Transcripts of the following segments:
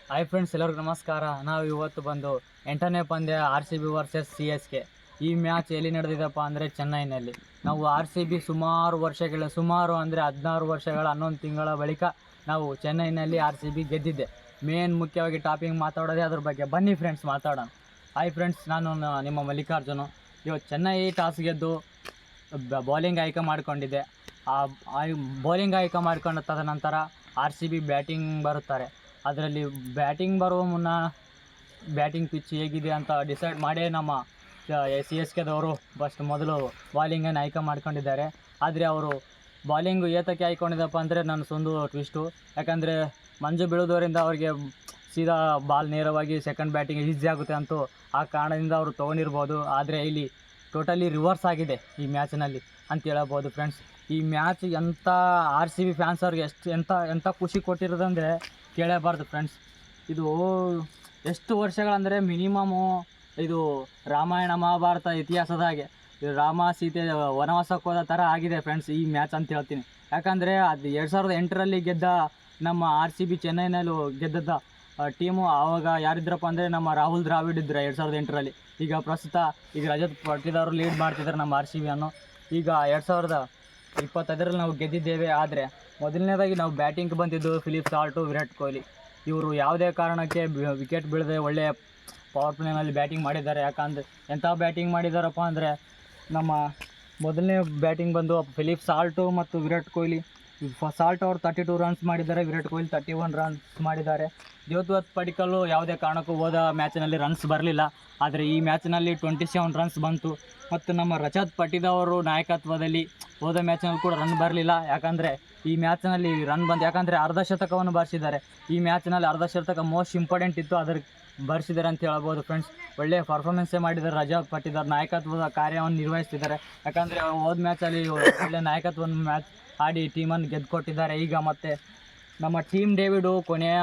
Hi friends, ಎಲ್ಲರಿಗೂ ನಮಸ್ಕಾರ. ನಾವು ಇವತ್ತು ಬಂದು 8ನೇ ಪಂದ್ಯ RCB ವರ್ಸಸ್ CSK. ಈ ಮ್ಯಾಚ್ ಎಲ್ಲಿ ನಡೆದಿದೆಪ್ಪ ಅಂದರೆ ಚೆನ್ನೈನಲ್ಲಿ. ನಾವು RCB ಸುಮಾರು ಅಂದರೆ 16 ವರ್ಷಗಳ 11 ತಿಂಗಳ ಬಳಿಕ ನಾವು ಚೆನ್ನೈನಲ್ಲಿ RCB ಗೆದ್ದಿದ್ದೆ. ಮುಖ್ಯವಾಗಿ ಟಾಪಿಂಗ್ ಮಾತಾಡೋದೇ ಅದ್ರ ಬಗ್ಗೆ. ಬನ್ನಿ ಫ್ರೆಂಡ್ಸ್ ಮಾತಾಡೋಣ. ಹಾಯ್ ಫ್ರೆಂಡ್ಸ್, ನಾನು ನಿಮ್ಮ ಮಲ್ಲಿಕಾರ್ಜುನು. ಇವತ್ತು ಚೆನ್ನೈ ಟಾಸ್ ಗೆದ್ದು ಬೌಲಿಂಗ್ ಆಯ್ಕೆ ಮಾಡಿಕೊಂಡಿದ್ದೆ. ಆ ಬೌಲಿಂಗ್ ಆಯ್ಕೆ ಮಾಡಿಕೊಂಡ ತದನಂತರ RCB ಬ್ಯಾಟಿಂಗ್ ಬರುತ್ತಾರೆ. ಅದರಲ್ಲಿ ಬ್ಯಾಟಿಂಗ್ ಬರುವ ಮುನ್ನ ಬ್ಯಾಟಿಂಗ್ ಪಿಚ್ ಹೇಗಿದೆ ಅಂತ ಡಿಸೈಡ್ ಮಾಡಿ ನಮ್ಮ CSKದವರು ಮೊದಲು ಬಾಲಿಂಗನ್ನು ಆಯ್ಕೆ ಮಾಡ್ಕೊಂಡಿದ್ದಾರೆ. ಆದರೆ ಅವರು ಬಾಲಿಂಗು ಏತಕ್ಕೆ ಆಯ್ಕೊಂಡಿದ್ದಪ್ಪ ಅಂದರೆ ನನ್ನ ಸ್ವಂತ ಟ್ವಿಸ್ಟು. ಯಾಕಂದರೆ ಮಂಜು ಬೀಳೋದರಿಂದ ಅವರಿಗೆ ಸೀದಾ ಬಾಲ್ ನೇರವಾಗಿ ಸೆಕೆಂಡ್ ಬ್ಯಾಟಿಂಗ್ ಈಸಿ ಆಗುತ್ತೆ ಅಂತೂ ಆ ಕಾರಣದಿಂದ ಅವರು ತೊಗೊಂಡಿರ್ಬೋದು. ಆದರೆ ಇಲ್ಲಿ ಟೋಟಲಿ ರಿವರ್ಸ್ ಆಗಿದೆ ಈ ಮ್ಯಾಚಿನಲ್ಲಿ ಅಂತ ಹೇಳಬೋದು ಫ್ರೆಂಡ್ಸ್. ಈ ಮ್ಯಾಚ್ ಎಂಥ RCB ಫ್ಯಾನ್ಸ್ ಅವ್ರಿಗೆ ಎಂಥ ಖುಷಿ ಕೊಟ್ಟಿರೋದಂದರೆ ಕೇಳಬಾರ್ದು ಫ್ರೆಂಡ್ಸ್. ಇದು ಎಷ್ಟು ವರ್ಷಗಳಂದರೆ ಮಿನಿಮಮ್ಮು ಇದು ರಾಮಾಯಣ ಮಹಾಭಾರತ ಇತಿಹಾಸದ ಹಾಗೆ ರಾಮ ಸೀತೆ ವನವಾಸಕ್ಕೆ ಹೋದ ಥರ ಆಗಿದೆ ಫ್ರೆಂಡ್ಸ್ ಈ ಮ್ಯಾಚ್ ಅಂತ ಹೇಳ್ತೀನಿ. ಯಾಕಂದರೆ ಅದು 2008ರಲ್ಲಿ ಗೆದ್ದ ನಮ್ಮ RCB ಚೆನ್ನೈನಲ್ಲಿ ಗೆದ್ದದ ಟೀಮು ಆವಾಗ ಯಾರಿದ್ರಪ್ಪ ಅಂದರೆ ನಮ್ಮ ರಾಹುಲ್ ದ್ರಾವಿಡ್ ಇದ್ದರು 2008ರಲ್ಲಿ. ಈಗ ಪ್ರಸ್ತುತ ರಜತ್ ಪಟಿದಾರ್ ಲೀಡ್ ಮಾಡ್ತಿದ್ದಾರೆ ನಮ್ಮ RCB ಅನ್ನು. ಈಗ 2025ರಲ್ಲಿ ನಾವು ಗೆದ್ದಿದ್ದೇವೆ. ಆದರೆ ಮೊದಲನೇದಾಗಿ ನಾವು ಬ್ಯಾಟಿಂಗ್ ಬಂದಿದ್ದು ಫಿಲಿಪ್ ಸಾಲ್ಟು, ವಿರಾಟ್ ಕೊಹ್ಲಿ. ಇವರು ಯಾವುದೇ ಕಾರಣಕ್ಕೆ ವಿಕೆಟ್ ಬೀಳದೆ ಒಳ್ಳೆಯ ಪವರ್ ಪ್ಲೇನಲ್ಲಿ ಬ್ಯಾಟಿಂಗ್ ಮಾಡಿದ್ದಾರೆ. ಯಾಕಂದರೆ ಎಂಥ ಬ್ಯಾಟಿಂಗ್ ಮಾಡಿದ್ದಾರಪ್ಪ ಅಂದರೆ ನಮ್ಮ ಮೊದಲನೇ ಬ್ಯಾಟಿಂಗ್ ಬಂದು ಫಿಲಿಪ್ ಸಾಲ್ಟು ಮತ್ತು ವಿರಾಟ್ ಕೊಹ್ಲಿ. ಸಾಲ್ಟ್ ಅವರು 32 ರನ್ಸ್ ಮಾಡಿದ್ದಾರೆ, ವಿರಾಟ್ ಕೊಹ್ಲಿ 31 ರನ್ಸ್ ಮಾಡಿದ್ದಾರೆ. ದೇವದತ್ ಪಡಿಕ್ಕಲ್ಲು ಯಾವುದೇ ಕಾರಣಕ್ಕೂ ಹೋದ ಮ್ಯಾಚಿನಲ್ಲಿ ರನ್ಸ್ ಬರಲಿಲ್ಲ. ಆದರೆ ಈ ಮ್ಯಾಚಿನಲ್ಲಿ 27 ರನ್ಸ್ ಬಂತು. ಮತ್ತು ನಮ್ಮ ರಜತ್ ಪಟಿದಾರ್ ನಾಯಕತ್ವದಲ್ಲಿ ಹೋದ ಮ್ಯಾಚಿನಲ್ಲಿ ಕೂಡ ರನ್ ಬರಲಿಲ್ಲ. ಯಾಕಂದರೆ ಈ ಮ್ಯಾಚ್ನಲ್ಲಿ ರನ್ ಬಂದು ಯಾಕಂದರೆ ಅರ್ಧ ಶತಕವನ್ನು ಬಾರಿಸಿದ್ದಾರೆ. ಈ ಮ್ಯಾಚ್ನಲ್ಲಿ ಅರ್ಧ ಶತಕ ಮೋಸ್ಟ್ ಇಂಪಾರ್ಟೆಂಟ್ ಇತ್ತು, ಅದ್ರ ಬಾರಿಸಿದ್ದಾರೆ ಅಂತ ಹೇಳ್ಬೋದು ಫ್ರೆಂಡ್ಸ್. ಒಳ್ಳೆಯ ಪರ್ಫಾರ್ಮೆನ್ಸೇ ಮಾಡಿದ್ದಾರೆ. ರಜತ್ ಪಟಿದಾರ್ ನಾಯಕತ್ವದ ಕಾರ್ಯವನ್ನು ನಿರ್ವಹಿಸ್ತಿದ್ದಾರೆ. ಯಾಕಂದರೆ ಹೋದ ಮ್ಯಾಚಲ್ಲಿ ಒಳ್ಳೆಯ ನಾಯಕತ್ವವನ್ನು ಮ್ಯಾಚ್ ಆಡಿ ಟೀಮನ್ನು ಗೆದ್ದುಕೊಟ್ಟಿದ್ದಾರೆ. ಈಗ ಮತ್ತು ನಮ್ಮ ಟೀಮ್ ಡೇವಿಡು ಕೊನೆಯ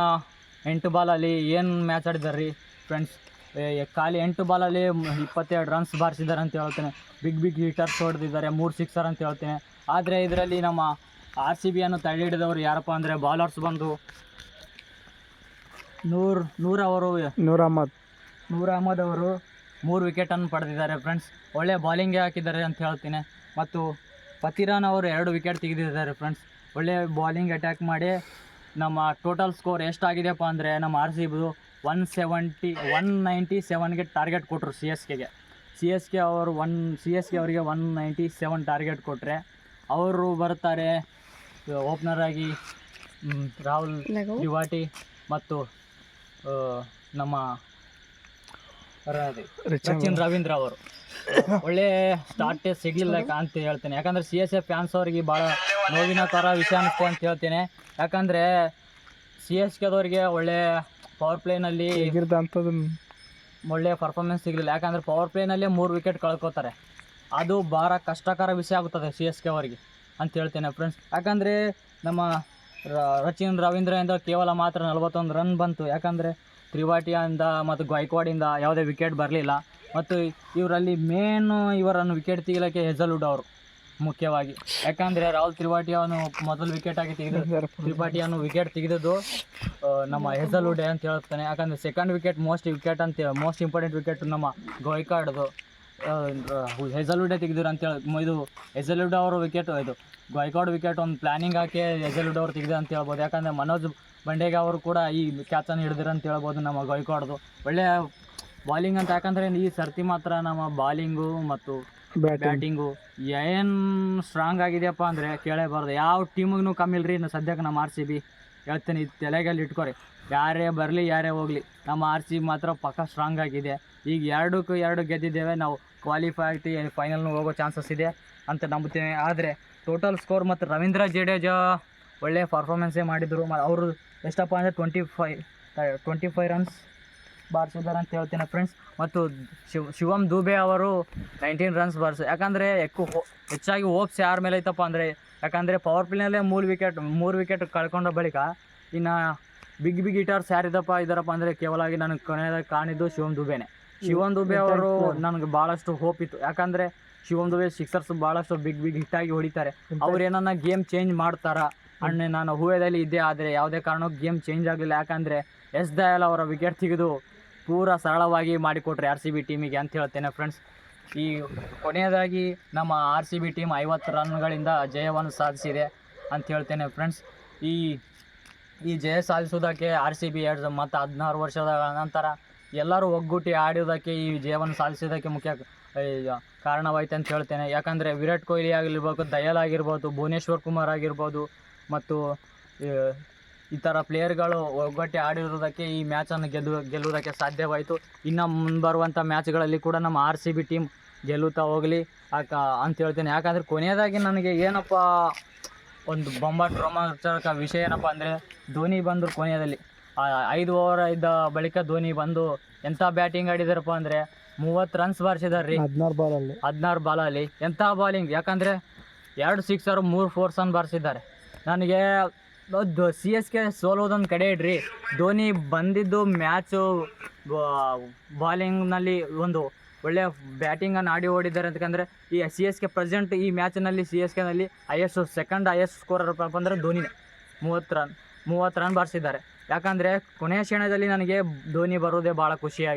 8 ಬಾಲಲ್ಲಿ ಏನು ಮ್ಯಾಚ್ ಆಡಿದ್ದಾರೆ ರೀ ಫ್ರೆಂಡ್ಸ್. ಖಾಲಿ 8 ಬಾಲಲ್ಲಿ 22 ರನ್ಸ್ ಬಾರಿಸಿದ್ದಾರೆ ಅಂತ ಹೇಳ್ತೇನೆ. ಬಿಗ್ ಹಿಟರ್ಸ್ ಹೊಡೆದಿದ್ದಾರೆ, 3 ಸಿಕ್ಸರ್ ಅಂತ ಹೇಳ್ತೇನೆ. ಆದರೆ ಇದರಲ್ಲಿ ನಮ್ಮ RCBಯನ್ನು ತಡೆ ಹಿಡಿದವರು ಯಾರಪ್ಪ ಅಂದರೆ ಬಾಲರ್ಸ್ ಬಂದು ನೂರ್ ಅಹಮದ್ ಅವರು 3 ವಿಕೆಟನ್ನು ಪಡೆದಿದ್ದಾರೆ ಫ್ರೆಂಡ್ಸ್. ಒಳ್ಳೆಯ ಬಾಲಿಂಗೇ ಹಾಕಿದ್ದಾರೆ ಅಂತ ಹೇಳ್ತೀನಿ. ಮತ್ತು ಫತಿರಾನ್ ಅವರು 2 ವಿಕೆಟ್ ತೆಗೆದಿದ್ದಾರೆ ಫ್ರೆಂಡ್ಸ್. ಒಳ್ಳೆಯ ಬಾಲಿಂಗ್ ಅಟ್ಯಾಕ್ ಮಾಡಿ ನಮ್ಮ ಟೋಟಲ್ ಸ್ಕೋರ್ ಎಷ್ಟಾಗಿದೆಯಪ್ಪ ಅಂದರೆ ನಮ್ಮ RCBದು 197ಗೆ ಟಾರ್ಗೆಟ್ ಕೊಟ್ಟರು CSK ಅವರಿಗೆ 197 ಟಾರ್ಗೆಟ್ ಕೊಟ್ಟರೆ ಅವರು ಬರ್ತಾರೆ ಓಪನರ್ ಆಗಿ ರಾಹುಲ್ ತ್ರಿಪಾಠಿ ಮತ್ತು ನಮ್ಮ ಸಚಿನ್ ರವೀಂದ್ರ ಅವರು ಒಳ್ಳೆ ಸ್ಟಾರ್ಟೇ ಸಿಗಲಿಲ್ಲ ಅಂತ ಹೇಳ್ತೇನೆ. ಯಾಕಂದರೆ CSK ಫ್ಯಾನ್ಸ್ ಅವರಿಗೆ ಭಾಳ ನೋವಿನ ಥರ ವಿಷಯ ಅನಿಸ್ತು ಅಂತ ಹೇಳ್ತೇನೆ. ಯಾಕಂದರೆ CSKದವ್ರಿಗೆ ಒಳ್ಳೆ ಪವರ್ ಪ್ಲೇನಲ್ಲಿ ಒಳ್ಳೆಯ ಪರ್ಫಾರ್ಮೆನ್ಸ್ ಸಿಗಲಿಲ್ಲ. ಯಾಕಂದರೆ ಪವರ್ ಪ್ಲೇನಲ್ಲೇ 3 ವಿಕೆಟ್ ಕಳ್ಕೊತಾರೆ. ಅದು ಭಾಳ ಕಷ್ಟಕರ ವಿಷಯ ಆಗುತ್ತದೆ CSK ಅವರಿಗೆ ಅಂತ ಹೇಳ್ತೇನೆ ಫ್ರೆಂಡ್ಸ್. ಯಾಕಂದರೆ ನಮ್ಮ ಸಚಿನ್ ರವೀಂದ್ರದಿಂದ ಕೇವಲ ಮಾತ್ರ 41 ರನ್ ಬಂತು. ಯಾಕಂದರೆ ತ್ರಿಪಾಠಿಯಿಂದ ಮತ್ತು ಗಾಯಕ್ವಾಡಿಂದ ಯಾವುದೇ ವಿಕೆಟ್ ಬರಲಿಲ್ಲ. ಮತ್ತು ಇವರಲ್ಲಿ ಇವರನ್ನು ವಿಕೆಟ್ ತೆಗಿಲಿಕ್ಕೆ ಹೆಜಲ್ವುಡ್ ಅವರು ಮುಖ್ಯವಾಗಿ. ಯಾಕಂದರೆ ರಾಹುಲ್ ತ್ರಿಪಾಠಿಯನ್ನು ಮೊದಲು ವಿಕೆಟ್ ಆಗಿ ತ್ರಿಪಾಠಿಯನ್ನು ವಿಕೆಟ್ ತೆಗೆದದ್ದು ನಮ್ಮ ಹೆಜಲ್ವುಡ್ ಅಂತ ಹೇಳ್ತಾನೆ. ಯಾಕಂದರೆ second wicket most important wicket ನಮ್ಮ ಗಾಯಕ್ವಾಡ್ದು ಹೆಜಲ್ವುಡೇ ತೆಗೆದಿರು ಅಂತೇಳಿ. ಇದು ಹೆಜಲ್ವುಡ್ ಅವರು ವಿಕೆಟ್, ಇದು ಗಾಯಕ್ವಾಡ್ ವಿಕೆಟ್ ಒಂದು ಪ್ಲ್ಯಾನಿಂಗ್ ಹಾಕಿ ಹೆಜಲ್ವುಡ್ ಅವರು ತೆಗೆದು ಅಂತ ಹೇಳ್ಬೋದು. ಯಾಕಂದರೆ ಮನೋಜ್ ಬಂಡೇಗ ಅವರು ಕೂಡ ಈ ಕ್ಯಾಚನ್ನು ಹಿಡಿದಿರು ಅಂತ ಹೇಳ್ಬೋದು ನಮ್ಮ ಗಾಯಕ್ವಾಡ್ದು. ಒಳ್ಳೆಯ ಬಾಲಿಂಗ್ ಅಂತ. ಯಾಕಂದರೆ ಈ ಸರ್ತಿ ಮಾತ್ರ ನಮ್ಮ ಬಾಲಿಂಗು ಮತ್ತು ಬ್ಯಾಟಿಂಗು ಏನು ಸ್ಟ್ರಾಂಗ್ ಆಗಿದೆಯಪ್ಪ ಅಂದರೆ ಕೇಳೇಬಾರ್ದು. ಯಾವ ಟೀಮಿಗೂ ಕಮ್ಮಿ ಇಲ್ಲರಿ ಸದ್ಯಕ್ಕೆ ನಮ್ಮ RCB ಹೇಳ್ತೀನಿ. ತಲೆಗಲ್ಲಿ ಇಟ್ಕೊರಿ, ಯಾರೇ ಬರಲಿ ಯಾರೇ ಹೋಗಲಿ ನಮ್ಮ RCB ಮಾತ್ರ ಪಕ್ಕ ಸ್ಟ್ರಾಂಗ್ ಆಗಿದೆ. ಈಗ 2-2 ಗೆದ್ದಿದ್ದೇವೆ. ನಾವು ಕ್ವಾಲಿಫೈ ಆಗ್ತಿ ಫೈನಲ್ನು ಹೋಗೋ ಚಾನ್ಸಸ್ ಇದೆ ಅಂತ ನಂಬುತ್ತೇನೆ. ಆದರೆ ಟೋಟಲ್ ಸ್ಕೋರ್ ಮತ್ತು ರವೀಂದ್ರ ಜಡೇಜಾ ಒಳ್ಳೆಯ ಪರ್ಫಾರ್ಮೆನ್ಸೇ ಮಾಡಿದರು. ಅವರು ಎಷ್ಟಪ್ಪ ಅಂದರೆ 25 ರನ್ಸ್ ಬಾರಿಸಿದ್ದಾರೆ ಅಂತ ಹೇಳ್ತೇನೆ ಫ್ರೆಂಡ್ಸ್. ಮತ್ತು ಶಿವಮ್ ದುಬೆ ಅವರು 19 ರನ್ಸ್ ಯಾಕಂದರೆ ಹೆಚ್ಚಾಗಿ ಹೋಪ್ಸ್ ಯಾರ ಮೇಲೆ ಐತಪ್ಪ ಅಂದರೆ, ಯಾಕಂದರೆ ಪವರ್ ಪ್ಲೇನಲ್ಲೇ 3 ವಿಕೆಟ್ ಕಳ್ಕೊಂಡ ಬಳಿಕ ಇನ್ನು ಬಿಗ್ ಹಿಟರ್ಸ್ ಇದ್ದಾರಪ್ಪ ಅಂದರೆ ಕೇವಲ ನನಗೆ ಕೊನೆಯದಾಗಿ ಕಾಣಿದ್ದು ಶಿವಮ್ ದುಬೆ ಅವರು ನನಗೆ ಭಾಳಷ್ಟು ಹೋಪ್ ಇತ್ತು. ಯಾಕಂದರೆ ಶಿವಮ್ ದುಬೆ ಸಿಕ್ಸರ್ಸ್ ಭಾಳಷ್ಟು ಬಿಗ್ ಹಿಟ್ಟಾಗಿ ಹೊಡಿತಾರೆ. ಅವ್ರು ಏನನ್ನ ಗೇಮ್ ಚೇಂಜ್ ಮಾಡ್ತಾರಾ ಅಣ್ಣ ನಾನು ಹೂವೆದಲ್ಲಿ ಇದ್ದೆ, ಆದರೆ ಯಾವುದೇ ಕಾರಣಕ್ಕೂ ಗೇಮ್ ಚೇಂಜ್ ಆಗಲಿಲ್ಲ. ಯಾಕಂದರೆ ಎಸ್ ದಯಾಲ್ ಅವರ ವಿಕೆಟ್ ತೆಗೆದು ಪೂರ ಸರಳವಾಗಿ ಮಾಡಿಕೊಟ್ರೆ ಆರ್ ಸಿ ಬಿ ಟೀಮಿಗೆ ಅಂತ ಹೇಳ್ತೇನೆ ಫ್ರೆಂಡ್ಸ್. ಈ ಕೊನೆಯದಾಗಿ ನಮ್ಮ ಆರ್ ಸಿ ಬಿ ಟೀಮ್ 50 ರನ್ಗಳಿಂದ ಜಯವನ್ನು ಸಾಧಿಸಿದೆ ಅಂತ ಹೇಳ್ತೇನೆ ಫ್ರೆಂಡ್ಸ್. ಈ ಜಯ ಸಾಧಿಸುವುದಕ್ಕೆ ಆರ್ ಸಿ ಬಿ 16 ವರ್ಷದ ನಂತರ ಎಲ್ಲರೂ ಒಗ್ಗೂಡಿ ಆಡುವುದಕ್ಕೆ, ಈ ಜಯವನ್ನು ಸಾಧಿಸೋದಕ್ಕೆ ಮುಖ್ಯ ಕಾರಣವಾಯಿತು ಅಂತ ಹೇಳ್ತೇನೆ. ಯಾಕಂದರೆ ವಿರಾಟ್ ಕೊಹ್ಲಿ ಆಗಿರ್ಬೋದು, ದಯಾಲ್ ಆಗಿರ್ಬೋದು, ಭುವನೇಶ್ವರ್ ಕುಮಾರ್ ಆಗಿರ್ಬೋದು ಮತ್ತು ಈ ಥರ ಪ್ಲೇಯರ್ಗಳು ಒಗ್ಗಟ್ಟು ಆಡಿರುವುದಕ್ಕೆ ಈ ಮ್ಯಾಚನ್ನು ಗೆಲ್ಲುವುದಕ್ಕೆ ಸಾಧ್ಯವಾಯಿತು. ಇನ್ನು ಮುಂಬರುವಂಥ ಮ್ಯಾಚ್ಗಳಲ್ಲಿ ಕೂಡ ನಮ್ಮ ಆರ್ ಸಿ ಬಿ ಟೀಮ್ ಗೆಲ್ಲುತ್ತಾ ಹೋಗಲಿ ಅಂತ ಹೇಳ್ತೇನೆ. ಯಾಕಂದರೆ ಕೊನೆಯದಾಗಿ ನನಗೆ ಏನಪ್ಪ ಒಂದು ಬೊಂಬಾಟ್ ರೋಮಾಂಚಕ ವಿಷಯ ಏನಪ್ಪ ಅಂದರೆ, ಧೋನಿ ಬಂದು ಕೊನೆಯದಲ್ಲಿ 5 ಓವರ್ ಇದ್ದ ಬಳಿಕ ಧೋನಿ ಬಂದು ಎಂಥ ಬ್ಯಾಟಿಂಗ್ ಆಡಿದಾರಪ್ಪ ಅಂದರೆ 30 ರನ್ಸ್ ಬಾರಿಸಿದಾರೆ ರೀ 16 ಬಾಲಲ್ಲಿ. ಎಂಥ ಬಾಲಿಂಗ್! ಯಾಕಂದರೆ 2 ಸಿಕ್ಸರು 3 ಫೋರ್ಸ್ ಅನ್ನು ಬಾರಿಸಿದ್ದಾರೆ. ನನಗೆ ಸಿ ಎಸ್ ಕೆ ಸೋಲೋದೊಂದು ಕಡೆ ಇಡ್ರಿ, ಧೋನಿ ಬಂದಿದ್ದು ಮ್ಯಾಚು ಬಾಲಿಂಗ್ನಲ್ಲಿ ಒಂದು ಒಳ್ಳೆಯ ಬ್ಯಾಟಿಂಗನ್ನು ಆಡಿ ಓಡಿದ್ದಾರೆ. ಅಂತಂದರೆ ಈ ಸಿ ಎಸ್ ಕೆ ಪ್ರೆಸೆಂಟ್ ಈ ಮ್ಯಾಚ್ನಲ್ಲಿ ಸಿ ಎಸ್ ಕೆನಲ್ಲಿ ಸೆಕೆಂಡ್ ಹೈಯೆಸ್ಟ್ ಸ್ಕೋರರ್ ಅಂದರೆ ಧೋನಿನೇ. 30 ರನ್ ಬಾರಿಸಿದ್ದಾರೆ. ಯಾಕಂದರೆ ಕೊನೆಯ ಕ್ಷಣದಲ್ಲಿ ನನಗೆ ಧೋನಿ ಬರೋದೇ ಭಾಳ ಖುಷಿಯಾಗಿ